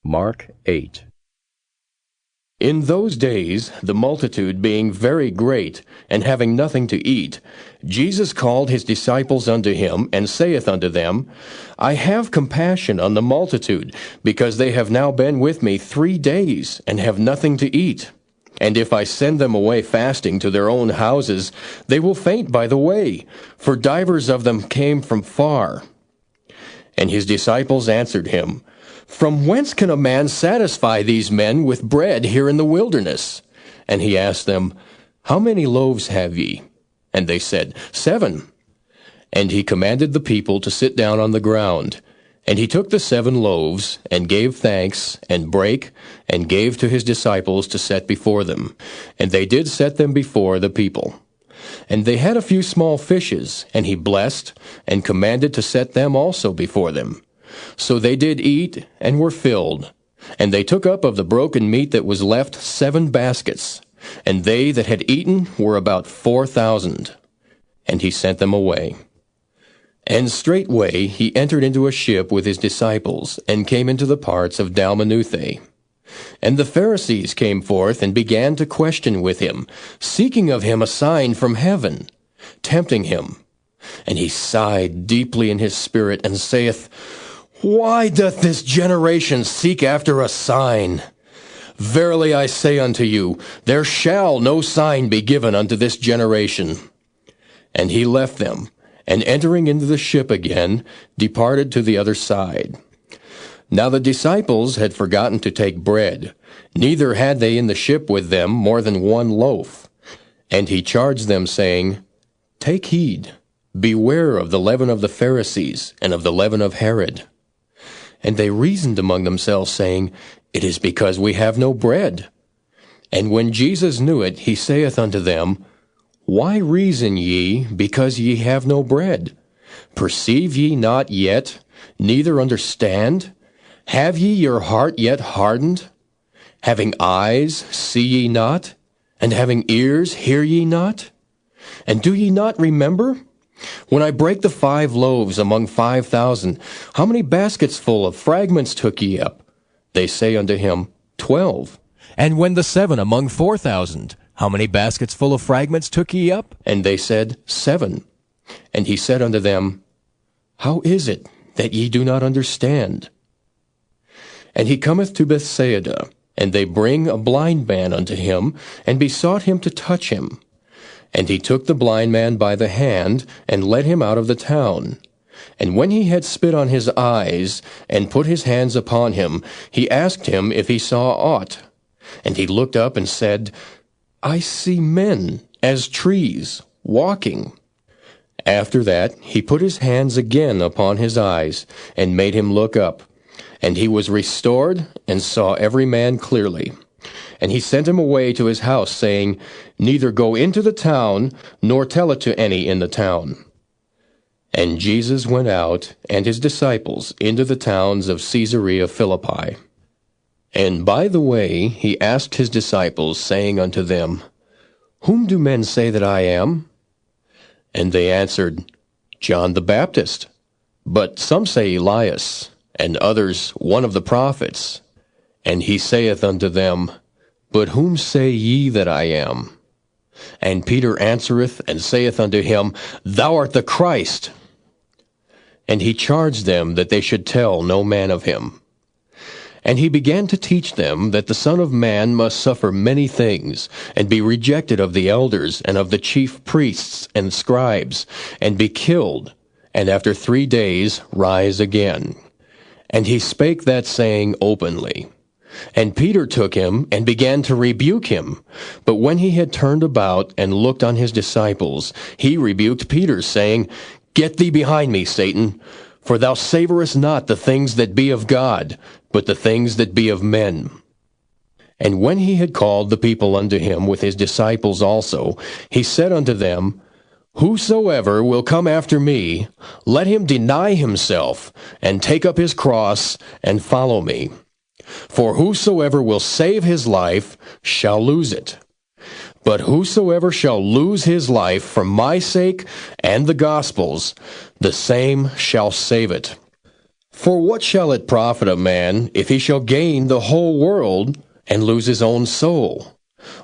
Mark 8. In those days, the multitude being very great, and having nothing to eat, Jesus called his disciples unto him, and saith unto them, I have compassion on the multitude, because they have now been with me 3 days, and have nothing to eat. And if I send them away fasting to their own houses, they will faint by the way, for divers of them came from far. And his disciples answered him, From whence can a man satisfy these men with bread here in the wilderness? And he asked them, How many loaves have ye? And they said, 7. And he commanded the people to sit down on the ground. And he took the 7 loaves, and gave thanks, and brake, and gave to his disciples to set before them. And they did set them before the people. And they had a few small fishes, and he blessed, and commanded to set them also before them. So they did eat, and were filled. And they took up of the broken meat that was left 7 baskets. And they that had eaten were about 4,000. And he sent them away. And straightway he entered into a ship with his disciples, and came into the parts of Dalmanutha. And the Pharisees came forth, and began to question with him, seeking of him a sign from heaven, tempting him. And he sighed deeply in his spirit, and saith, Why doth this generation seek after a sign? Verily I say unto you, there shall no sign be given unto this generation. And he left them, and entering into the ship again, departed to the other side. Now the disciples had forgotten to take bread, neither had they in the ship with them more than 1 loaf. And he charged them, saying, Take heed, beware of the leaven of the Pharisees, and of the leaven of Herod. And they reasoned among themselves, saying, It is because we have no bread. And when Jesus knew it, he saith unto them, Why reason ye, because ye have no bread? Perceive ye not yet, neither understand? Have ye your heart yet hardened? Having eyes, see ye not? And having ears, hear ye not? And do ye not remember? When I brake the 5 loaves among 5,000, how many baskets full of fragments took ye up? They say unto him, 12. And when the 7 among 4,000, how many baskets full of fragments took ye up? And they said, 7. And he said unto them, How is it that ye do not understand? And he cometh to Bethsaida, and they bring a blind man unto him, and besought him to touch him. And he took the blind man by the hand, and led him out of the town. And when he had spit on his eyes, and put his hands upon him, he asked him if he saw aught. And he looked up and said, I see men, as trees, walking. After that he put his hands again upon his eyes, and made him look up. And he was restored, and saw every man clearly. And he sent him away to his house, saying, Neither go into the town, nor tell it to any in the town. And Jesus went out, and his disciples, into the towns of Caesarea Philippi. And by the way he asked his disciples, saying unto them, Whom do men say that I am? And they answered, John the Baptist, but some say Elias, and others one of the prophets. And he saith unto them, But whom say ye that I am? And Peter answereth and saith unto him, Thou art the Christ. And he charged them that they should tell no man of him. And he began to teach them that the Son of Man must suffer many things, and be rejected of the elders, and of the chief priests and scribes, and be killed, and after 3 days rise again. And he spake that saying openly. And Peter took him, and began to rebuke him. But when he had turned about, and looked on his disciples, he rebuked Peter, saying, Get thee behind me, Satan, for thou savorest not the things that be of God, but the things that be of men. And when he had called the people unto him with his disciples also, he said unto them, Whosoever will come after me, let him deny himself, and take up his cross, and follow me. For whosoever will save his life shall lose it. But whosoever shall lose his life for my sake and the gospel's, the same shall save it. For what shall it profit a man if he shall gain the whole world and lose his own soul?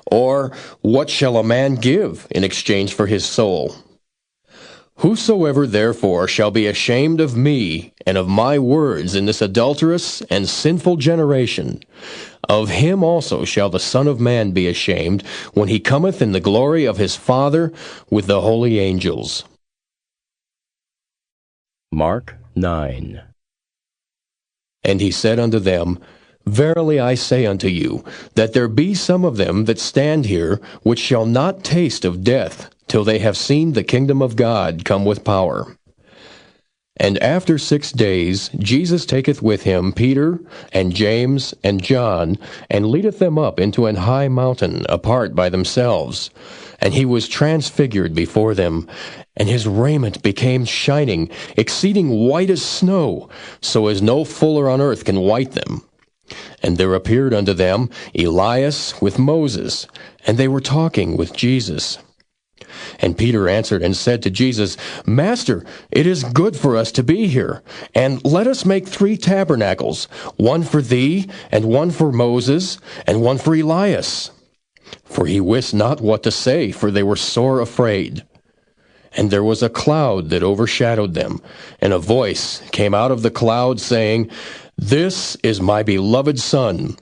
Or what shall a man give in exchange for his soul? Whosoever therefore shall be ashamed of me and of my words in this adulterous and sinful generation, of him also shall the Son of Man be ashamed when he cometh in the glory of his Father with the holy angels. Mark 9. And he said unto them, Verily I say unto you, that there be some of them that stand here, which shall not taste of death, till they have seen the kingdom of God come with power. And after 6 days Jesus taketh with him Peter, and James, and John, and leadeth them up into an high mountain, apart by themselves. And he was transfigured before them, and his raiment became shining, exceeding white as snow, so as no fuller on earth can white them. And there appeared unto them Elias with Moses, and they were talking with Jesus. And Peter answered and said to Jesus, Master, it is good for us to be here, and let us make 3 tabernacles, one for thee, and one for Moses, and one for Elias. For he wist not what to say, for they were sore afraid. And there was a cloud that overshadowed them, and a voice came out of the cloud, saying, This is my beloved Son,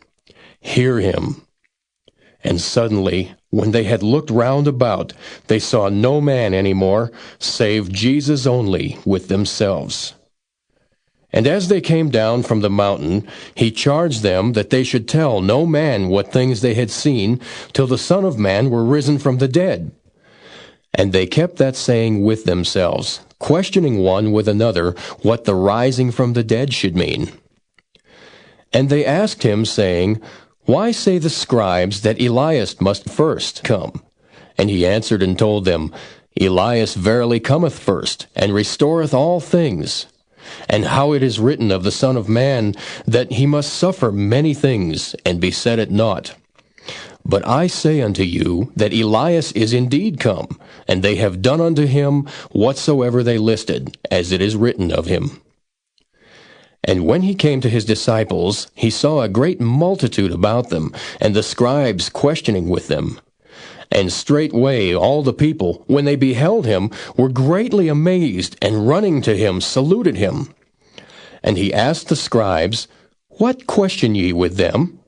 hear him. And suddenly, when they had looked round about, they saw no man any more, save Jesus only with themselves. And as they came down from the mountain, he charged them that they should tell no man what things they had seen, till the Son of Man were risen from the dead. And they kept that saying with themselves, questioning one with another what the rising from the dead should mean. And they asked him, saying, Why say the scribes that Elias must first come? And he answered and told them, Elias verily cometh first, and restoreth all things. And how it is written of the Son of Man, that he must suffer many things, and be set at naught. But I say unto you, that Elias is indeed come, and they have done unto him whatsoever they listed, as it is written of him. And when he came to his disciples, he saw a great multitude about them, and the scribes questioning with them. And straightway all the people, when they beheld him, were greatly amazed, and running to him saluted him. And he asked the scribes, What question ye with them?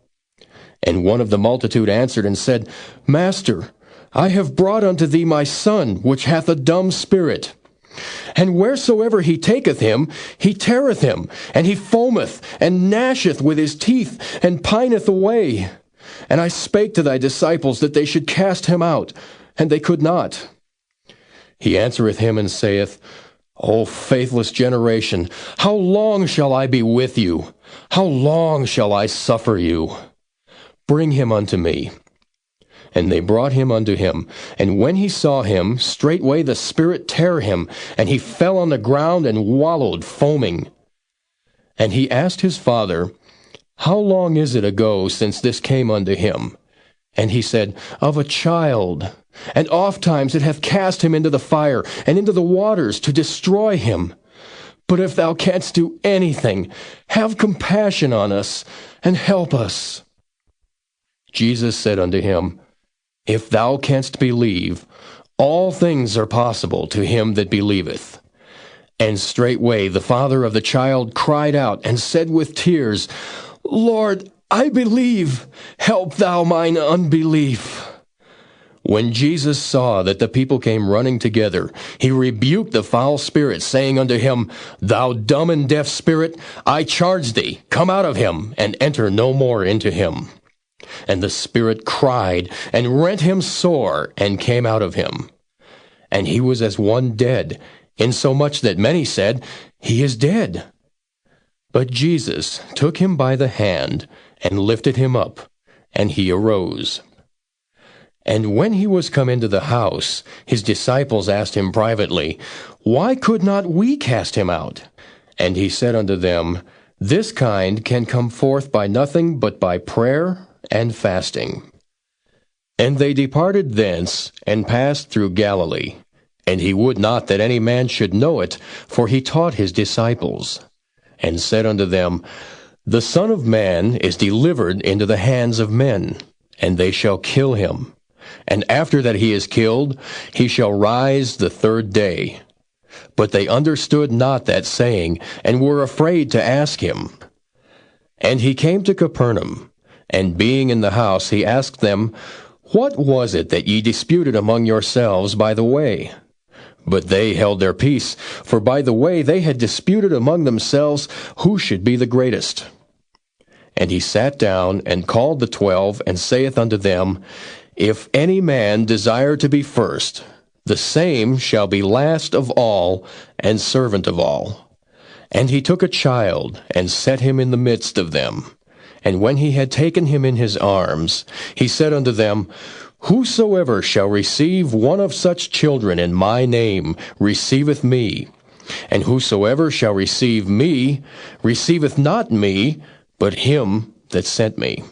And one of the multitude answered and said, Master, I have brought unto thee my son, which hath a dumb spirit. And wheresoever he taketh him, he teareth him, and he foameth, and gnasheth with his teeth, and pineth away. And I spake to thy disciples that they should cast him out, and they could not. He answereth him and saith, O faithless generation, how long shall I be with you? How long shall I suffer you? Bring him unto me. And they brought him unto him. And when he saw him, straightway the spirit tare him, and he fell on the ground and wallowed, foaming. And he asked his father, How long is it ago since this came unto him? And he said, Of a child. And ofttimes it hath cast him into the fire, and into the waters, to destroy him. But if thou canst do anything, have compassion on us, and help us. Jesus said unto him, If thou canst believe, all things are possible to him that believeth. And straightway the father of the child cried out, and said with tears, Lord, I believe, help thou mine unbelief. When Jesus saw that the people came running together, he rebuked the foul spirit, saying unto him, Thou dumb and deaf spirit, I charge thee, come out of him, and enter no more into him. And the spirit cried, and rent him sore, and came out of him. And he was as one dead, insomuch that many said, He is dead. But Jesus took him by the hand, and lifted him up, and he arose. And when he was come into the house, his disciples asked him privately, Why could not we cast him out? And he said unto them, This kind can come forth by nothing but by prayer and fasting. And they departed thence, and passed through Galilee. And he would not that any man should know it, for he taught his disciples. and said unto them, The Son of Man is delivered into the hands of men, and they shall kill him. And after that he is killed, he shall rise the third day. But they understood not that saying, and were afraid to ask him. And he came to Capernaum, and being in the house, he asked them, What was it that ye disputed among yourselves by the way? But they held their peace, for by the way they had disputed among themselves who should be the greatest. And he sat down, and called the 12, and saith unto them, If any man desire to be first, the same shall be last of all, and servant of all. And he took a child, and set him in the midst of them. And when he had taken him in his arms, he said unto them, Whosoever shall receive one of such children in my name receiveth me. And whosoever shall receive me receiveth not me, but him that sent me.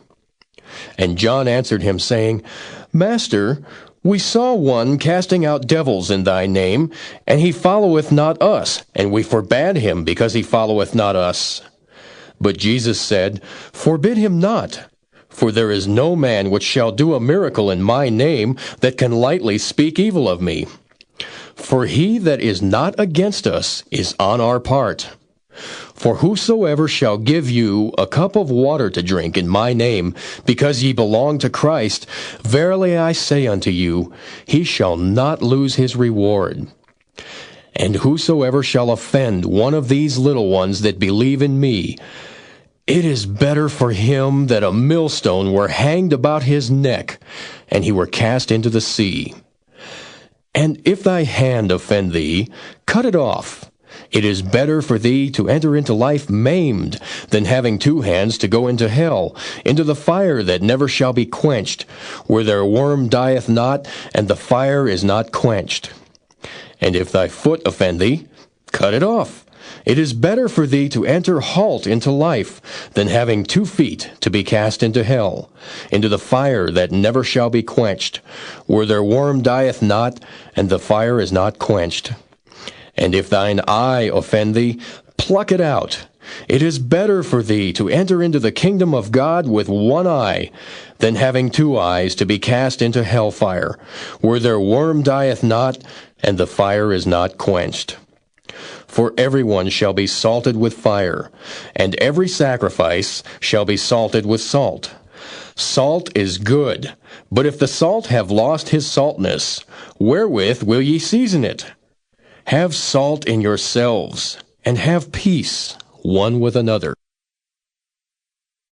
And John answered him, saying, Master, we saw one casting out devils in thy name, and he followeth not us, and we forbade him, because he followeth not us. But Jesus said, Forbid him not, for there is no man which shall do a miracle in my name that can lightly speak evil of me. For he that is not against us is on our part. For whosoever shall give you a cup of water to drink in my name, because ye belong to Christ, verily I say unto you, he shall not lose his reward. And whosoever shall offend one of these little ones that believe in me, it is better for him that a millstone were hanged about his neck, and he were cast into the sea. And if thy hand offend thee, cut it off. It is better for thee to enter into life maimed, than having two hands to go into hell, into the fire that never shall be quenched, where their worm dieth not, and the fire is not quenched. And if thy foot offend thee, cut it off. It is better for thee to enter halt into life, than having 2 feet to be cast into hell, into the fire that never shall be quenched, where their worm dieth not, and the fire is not quenched. And if thine eye offend thee, pluck it out. It is better for thee to enter into the kingdom of God with 1 eye, than having 2 eyes to be cast into hellfire, where their worm dieth not, and the fire is not quenched. For everyone shall be salted with fire, and every sacrifice shall be salted with salt. Salt is good, but if the salt have lost his saltness, wherewith will ye season it? Have salt in yourselves, and have peace one with another.